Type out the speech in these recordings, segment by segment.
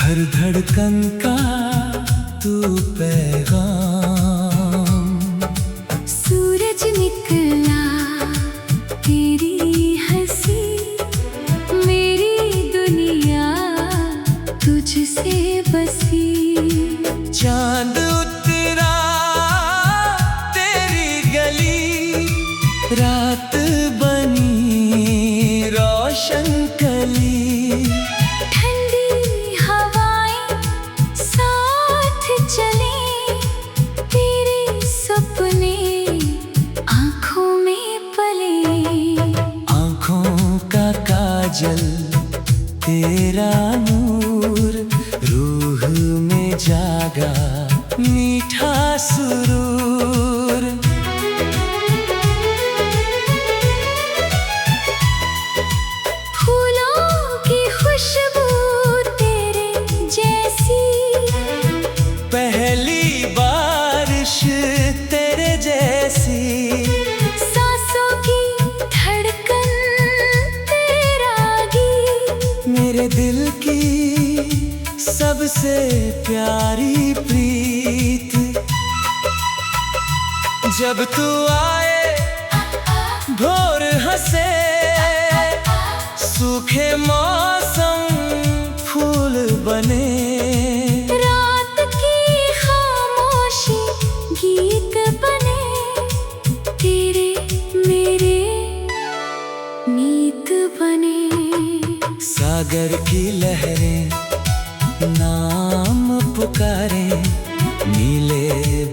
हर धड़कन का तू पैगाम। सूरज निकला तेरी हंसी, मेरी दुनिया तुझसे बसी। चांद उतरा तेरी गली, रात बनी रोशन कली। ठंडी हवाएं साथ चले, तेरे सपने आँखों में पले। आँखों का काजल तेरा नूर, रूह में जागा मीठा सुरूर। फूलों की खुशबू तेरे जैसी, पहली बारिश तेरे जैसी। सांसों की धड़कन तेरा गीत, मेरे दिल की सबसे प्यारी प्रीत। जब तू आए भोर हंसे, सूखे मौसम फूल बने। रात की खामोशी गीत बने, तेरे मेरे नीत बने। सागर की लहरें नाम पुकारे, नीले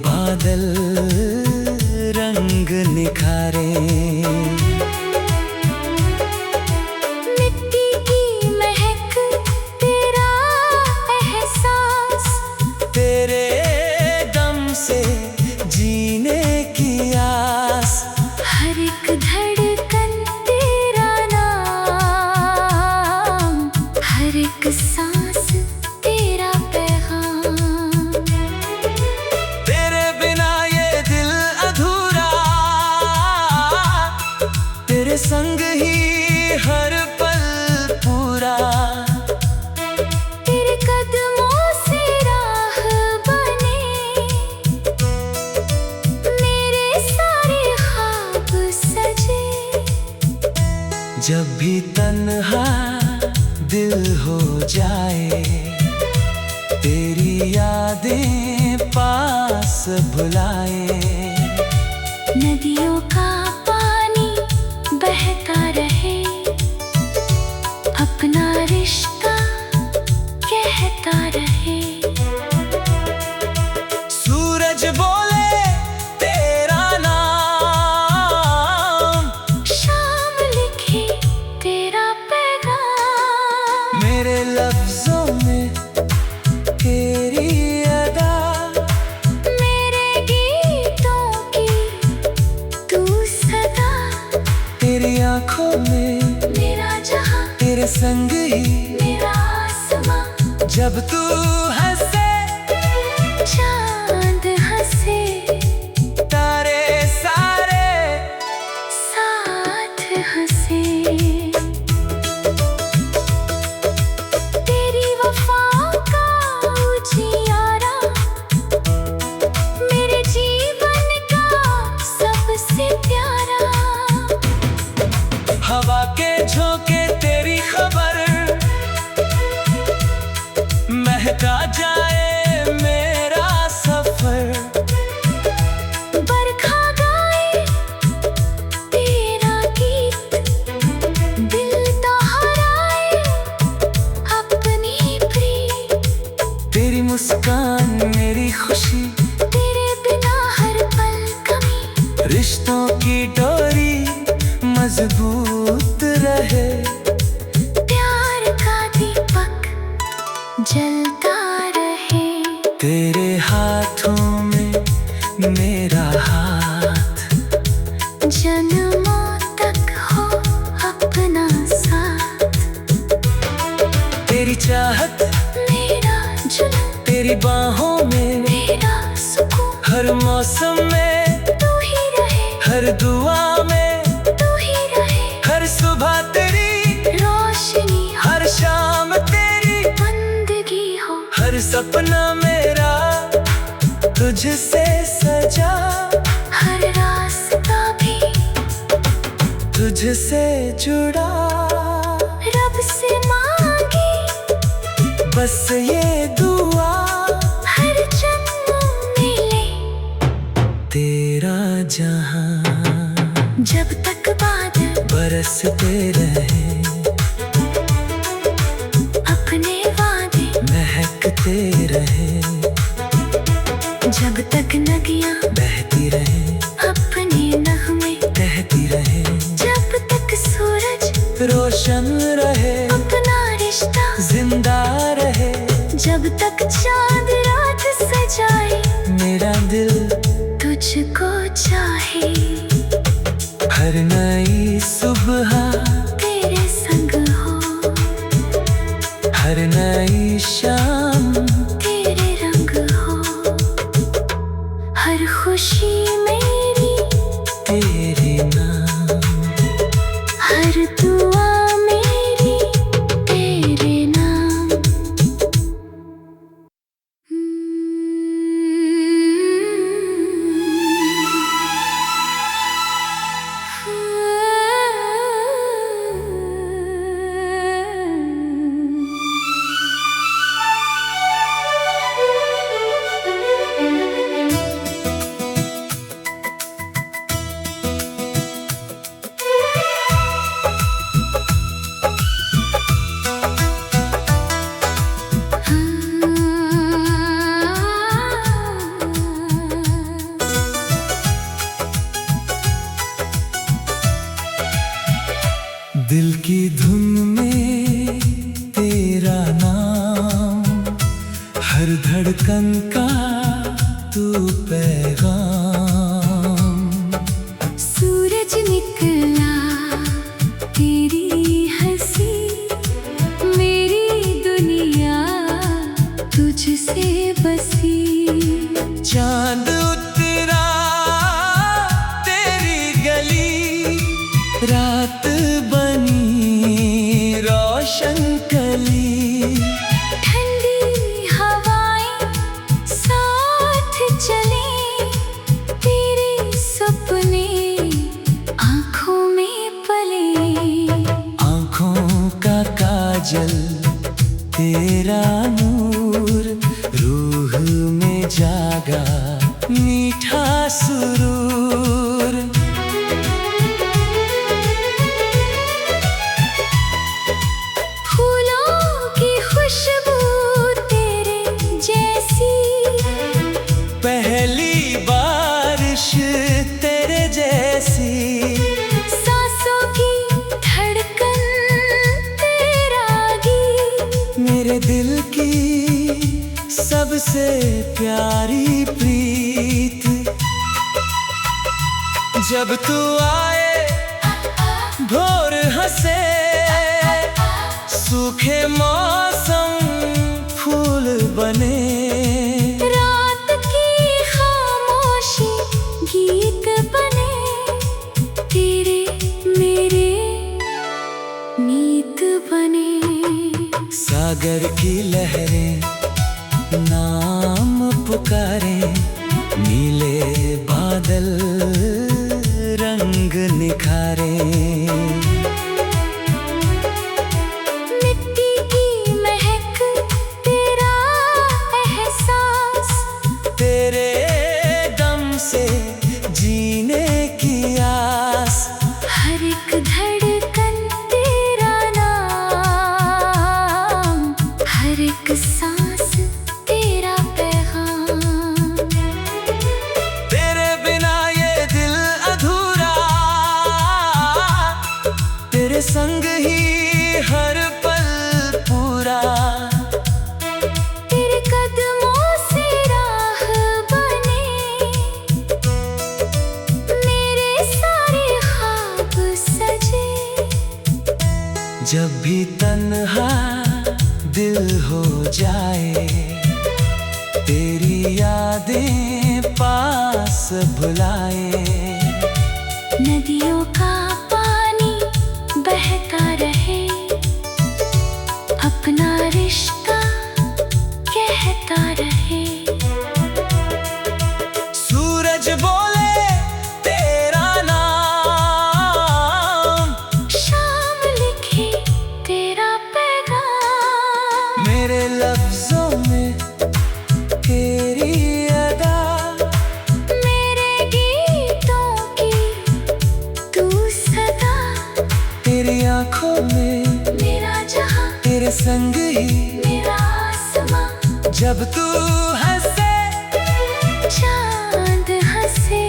बादल रंग निखारे। मिट्टी की महक तेरा एहसास, तेरे दम से जीने की आस। हर एक धड़कन तेरा नाम, हर एक सांस तेरा पैगाम। तेरे बिना ये दिल अधूरा, तेरे संग ही हर पल पूरा। तेरे कदमों से राह बने, मेरे सारे ख्वाब सजे। जब भी तन्हा दिल हो जाए, तेरी यादें पास बुलाए। नदियों का पानी बहता रहे, अपना रिश्ता कहता रहे। सूरज बोले तेरा नाम, शाम लिखे तेरा पैगाम। मेरे लफ्जों में तेरी अदा, मेरे गीतों की तू सदा। तेरी आंखों में मेरा जहां, तेरे संग ही। मेरा आसमां, जब तू हंसे चांद हंसे, तारे सारे साथ हंसे। तेरी वफा का उजियारा, मेरे जीवन का सबसे प्यारा। हवा के झोंके तेरी खबर, महका जाए मेरा सफर। बरखा गाए तेरा गीत, दिल दोहराए अपनी प्रीत। तेरी मुस्कान मेरी खुशी, तेरे बिना हर पल कमी। रिश्तों की डोरी मजबूत रहे। प्यार का दीपक जलता रहे, तेरे हाथों में मेरा हाथ, जन्मों तक हो अपना साथ। तेरी चाहत मेरा जुनून, तेरी बाहों में मेरा सुकून। हर मौसम में तू ही रहे, हर दुआ में तू ही रहे। हर सुबह तेरी रोशनी हो, हर शाम तेरी बंदगी हो। हर सपना मेरा तुझसे सजा, हर रास्ता भी तुझसे जुड़ा। रब से मांगी बस ये दुआ, हर जन्म मिले तेरा जहां। जब तक बादल बरसते रहे, अपने वादे महकते रहे। जब तक नदियाँ बहती रहे, अपने नगमे कहती रहे। जब तक सूरज रोशन रहे, अपना रिश्ता जिंदा रहे। जब तक चांद रात सजाए, मेरा दिल तुझको चाहे। हर नई सुबह तेरे संग हो, हर नई शाम तेरे रंग हो। हर खुशी मेरी तेरे नाम, हर दुआ मेरी तेरे नाम। दिल की धुन में तेरा नाम, हर धड़कन का तू पैगाम। सूरज निकला तेरी हंसी, मेरी दुनिया तुझसे बसी। चांद उतरा तेरी गली, रात बनी रोशन कली। ठंडी हवाएं साथ चले, तेरे सपने आँखों में पले। आँखों का काजल तेरा नूर, रूह में जागा मीठा सुरूर। फूलों की खुशबू तेरे जैसी, पहली बारिश तेरे जैसी। सांसों की धड़कन तेरा गीत, मेरे दिल की सबसे प्यारी प्रीत। जब तू आए भोर हंसे, सूखे मौसम फूल बने। रात की खामोशी गीत बने, तेरे मेरे नीत बने। सागर की लहरें नाम पुकारे, नीले बादल रंग निखारे। मिट्टी की महक तेरा एहसास, तेरे दम से जीने की आस। हर एक धड़कन तेरा नाम, हर एक सांस तेरा पैगाम। तेरे बिना ये दिल अधूरा, तेरे संग ही हर पल पूरा। तेरे कदमों से राह बने, मेरे सारे ख्वाब सजे। जब भी तन्हा दिल हो जाए, तेरी यादें पास बुलाए। नदियों का पानी बहता रहे, अपना रिश्ता कह गाता रहे। सूरज बोले तेरा नाम, शाम लिखे तेरा पैगाम, मेरे लफ्जों में तेरी अदा, मेरे गीतों की तू सदा, तेरी आंखों में मेरा जहां, तेरे संग ही मेरा आसमां। जब तू हंसे चांद हंसे,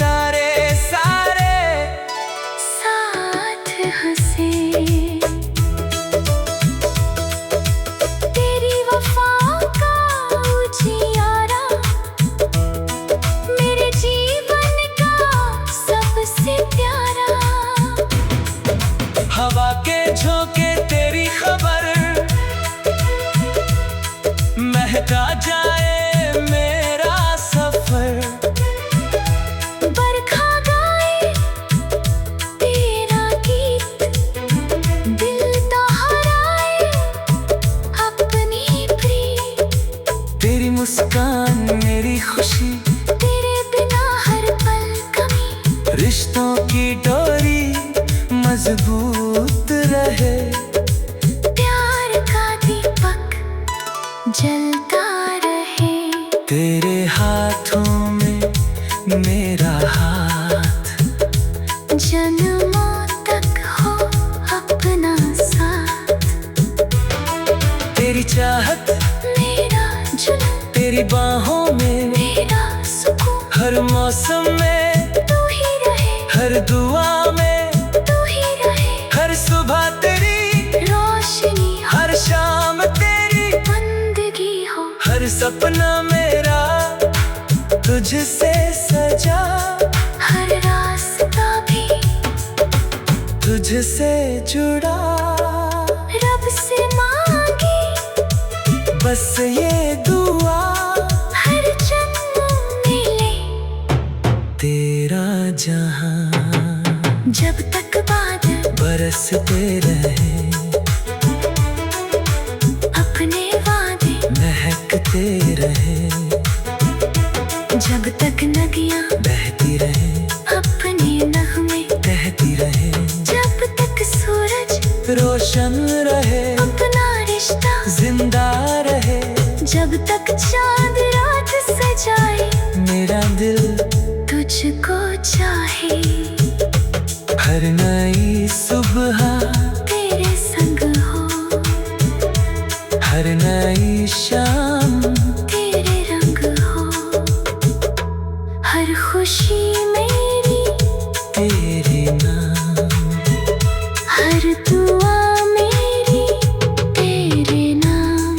तारे सारे साथ हंसे। तेरी वफा का उजियारा मेरे जीवन का सबसे प्यारा। हवा के झोंके तेरी खबर, महका जाए मेरा सफर। बरखा गाए तेरा गीत, दिल दोहराए अपनी प्रीत। तेरी मुस्कान मेरी खुशी, तेरे बिना हर पल कमी, रिश्तों की डोरी मजबूत रहे। प्यार का दीपक जलता रहे। तेरे हाथों में मेरा हाथ, जन्मों तक हो अपना साथ। तेरी चाहत मेरा जुनून, तेरी बाहों में मेरा सुकून, हर मौसम में तू ही रहे, हर दुआ में तू ही रहे। हर सुबह तेरी रोशनी हो, हर शाम तेरी बंदगी हो, हर सपना मेरा तुझसे सजा, हर रास्ता भी तुझसे जुड़ा। रब से मांगी बस ये दुआ, हर जन्म मिले तेरा जहां जब तक बादल बरसते रहे, अपने वादे महकते रहे। जब तक नदियां बहती रहे, अपने नगमे कहती रहे। जब तक सूरज रोशन रहे, अपना रिश्ता जिंदा रहे। जब तक चांद रात सजाए, मेरा दिल तुझको चाहे। हर नई सुबह तेरे संग हो, हर नई शाम तेरे रंग हो। हर खुशी मेरी तेरे नाम, हर दुआ मेरी तेरे नाम।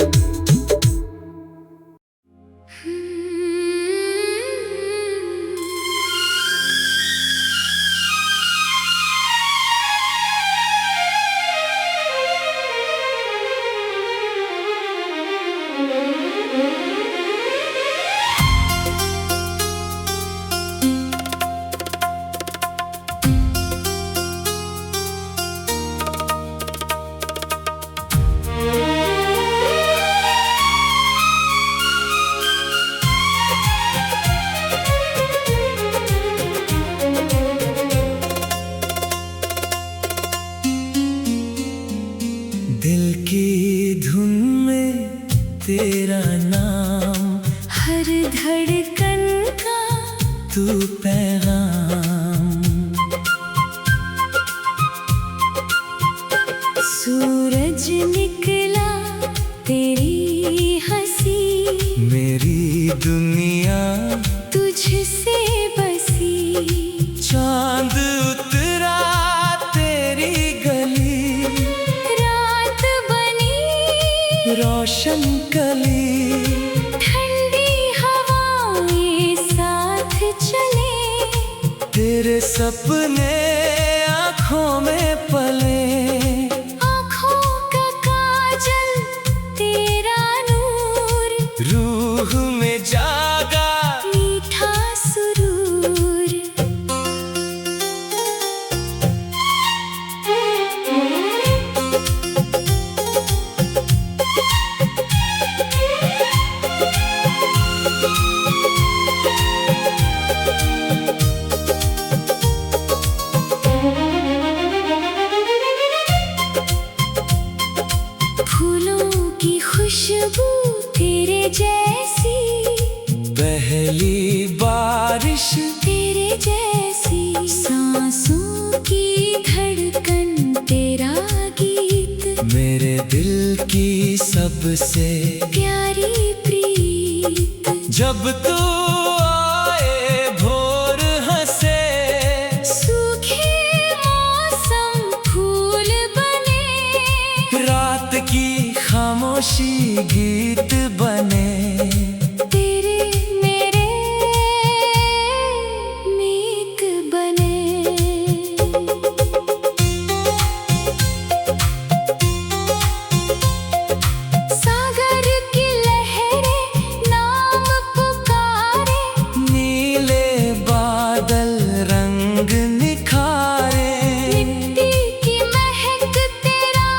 दिल की धुन में तेरा नाम, हर धड़कन का तू पैगाम। सूरज निकला तेरी हंसी, मेरी दुनिया तुझसे बसी। चांद उतरा तेरी गली, रात बनी रोशन कली। ठंडी हवाएं साथ चले, तेरे सपने आँखों में पले। आँखों का काजल तेरा नूर, रूह में जागा मीठा सुरूर। तेरे जैसी, पहली बारिश तेरे जैसी, सांसों की धड़कन तेरा गीत, मेरे दिल की सबसे प्यारी प्रीत। जब तू आए भोर हंसे, सूखे मौसम फूल बने, रात की खामोशी गीत बने, तेरे मेरे मीत बने। सागर की लहरें नाम पुकारे, नीले बादल रंग निखारे, मिट्टी की महक तेरा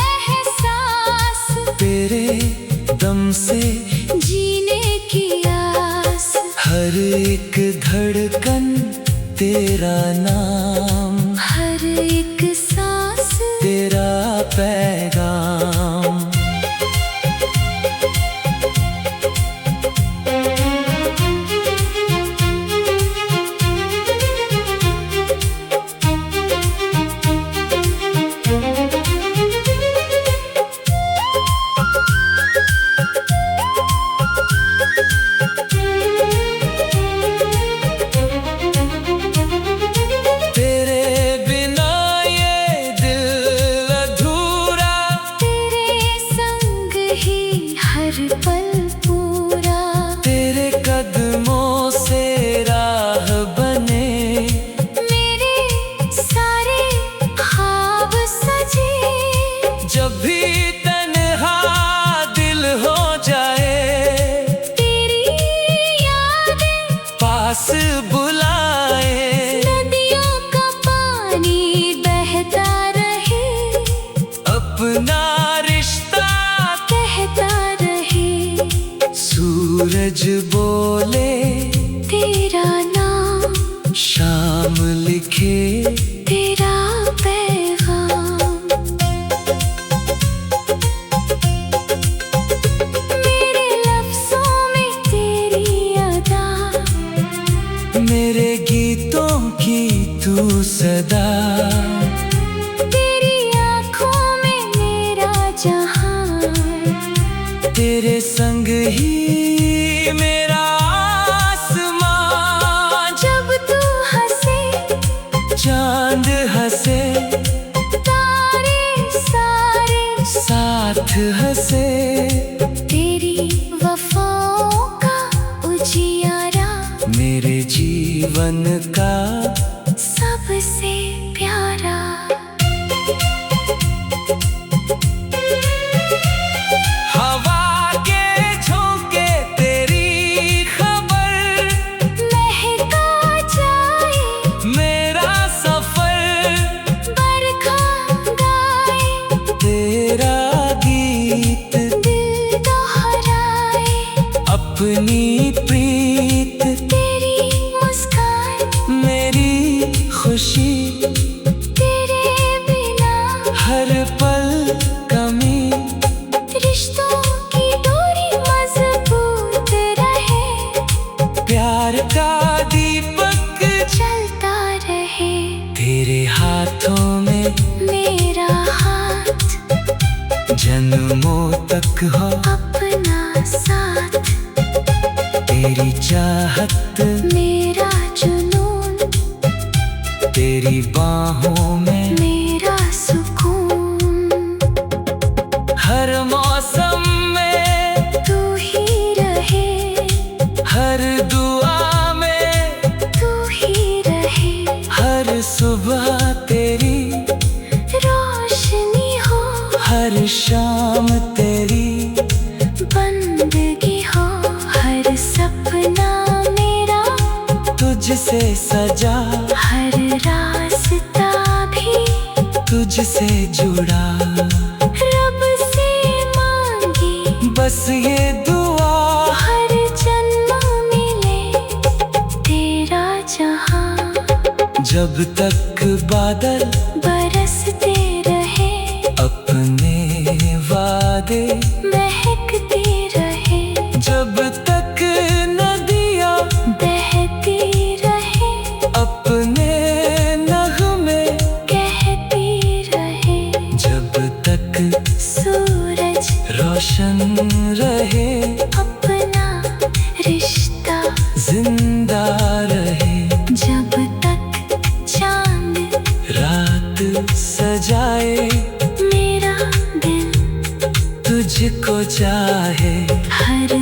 एहसास, तेरे दम से जीने की आस, हर एक धड़कन तेरा नाम, हर एक सांस तेरा पैगाम। तेरे बिना ये दिल अधूरा, तेरे संग ही हर पल पूरा, तेरे कदमों से राह बने, मेरे सारे ख्वाब सजे। जब भी तन्हा दिल हो जाए, तेरी यादें पास बुलाए, नदियों का पानी बहता रहे, अपना रिश्ता कहता रहे, सूरज बोले तेरा नाम, शाम लिखे तेरा पैगाम। मेरे लफ्ज़ों में तेरी अदा, मेरे गीतों की तू सदा, तेरी आँखों में मेरा जहां, तेरे संग ही मेरा आसमां। जब तू हंसे चांद हंसे, तारे सारे साथ हंसे, तेरी वफ़ाओं का उजियारा, मेरे जीवन का सबसे प्यारा। हवा के झोंके तेरी खबर, महका जाए मेरा सफर, बरखा गाए तेरा गीत, दिल दोहराए, अपनी प्रीत, तेरी मुस्कान मेरी खुशी, तेरे बिना हर पल कमी, रिश्तों की डोरी मजबूत रहे, प्यार का दीपक चलता रहे, तेरे हाथों में मेरा हाथ जन्मों तक हो, अपना साथ, तेरी चाहत मेरा जुनून, तेरी बाहों में मेरा सुकून। हर मौसम में तू ही रहे, हर दुआ में तू ही रहे, हर सुबह तेरी रोशनी हो, हर शाम तेरी बंदगी हो, हर सपना मेरा तुझसे सजा, हर रास्ता भी तुझसे जुड़ा, रब से मांगी बस ये दुआ, हर जन्म मिले तेरा जहां, जब तक बादल बरसते रहे, अपने वादे महकते रहे। रहे, अपना रिश्ता जिंदा रहे। जब तक चांद रात सजाए, मेरा दिल तुझको चाहे। हर